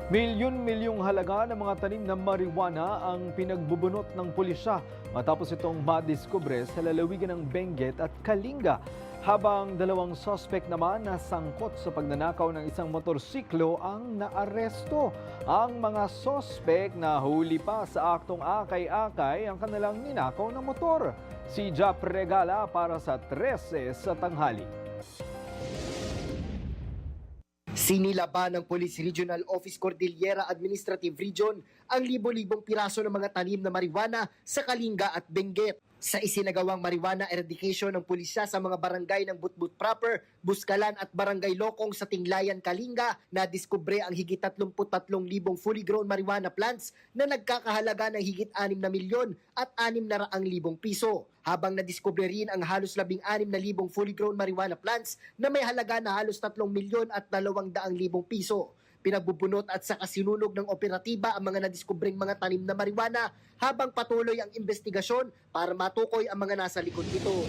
Milyon-milyong halaga ng mga tanim na marijuana ang pinagbubunot ng pulisya matapos itong madiskubre sa lalawigan ng Benguet at Kalinga. Habang dalawang suspect naman na sangkot sa pagnanakaw ng isang motorsiklo ang naaresto. Ang mga suspect na huli pa sa aktong akay-akay ang kanilang ninakaw na motor. Si Jap Regala para sa 13 sa tanghali. Sinilaban ng Police Regional Office Cordillera Administrative Region ang libo-libong piraso ng mga tanim na marijuana sa Kalinga at Benguet. Sa isinagawang marijuana eradication ng pulisya sa mga barangay ng Butbut Proper, Buskalan at Barangay Lokong sa Tinglayan, Kalinga, nadiskubre ang higit 33,000 fully grown marijuana plants na nagkakahalaga ng higit 6 na milyon at 600,000 piso. Habang nadiskubre rin ang halos 16,000 fully grown marijuana plants na may halaga na halos 3 milyon at 200,000 piso. Pinagbubunot at sa kasinunog ng operatiba ang mga nadiskubreng mga tanim na marijuana habang patuloy ang investigasyon para matukoy ang mga nasa likod nito.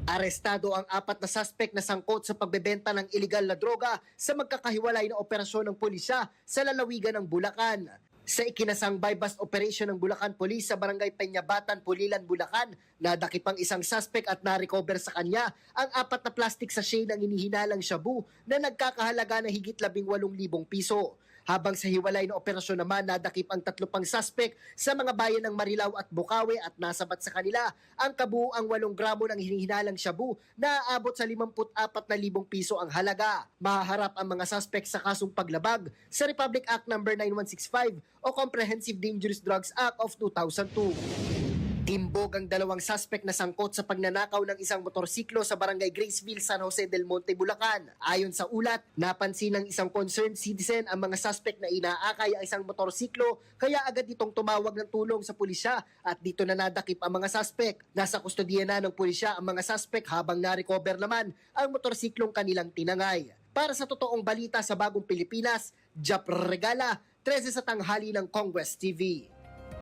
Arestado ang 4 na suspect na sangkot sa pagbebenta ng iligal na droga sa magkakahiwalay na operasyon ng pulisya sa lalawigan ng Bulacan. Sa ikinasang bypass operation ng Bulacan Police sa Barangay Peñabatan, Pulilan, Bulacan, nadakip ang isang suspect at na-recover sa kanya ang 4 na plastic sachet ng inihinalang shabu na nagkakahalaga ng higit 18,000 piso. Habang sa hiwalay na operasyon naman, nadakip ang 3 pang suspect sa mga bayan ng Marilao at Bukawi at nasabat sa kanila ang kabuuang 8 gramo ng hinihinalang shabu na aabot sa 54,000 piso ang halaga. Mahaharap ang mga suspect sa kasong paglabag sa Republic Act No. 9165 o Comprehensive Dangerous Drugs Act of 2002. Timbog ang 2 suspect na sangkot sa pagnanakaw ng isang motorsiklo sa Barangay Graceville, San Jose del Monte, Bulacan. Ayon sa ulat, napansin ng isang concerned citizen ang mga suspect na inaakay ang isang motorsiklo kaya agad itong tumawag ng tulong sa pulisya at dito na nadakip ang mga suspect. Nasa kustodiya na ng pulisya ang mga suspect habang na-recover naman ang motorsiklong kanilang tinangay. Para sa totoong balita sa Bagong Pilipinas, Jap Regala, 13 sa tanghali ng Congress TV.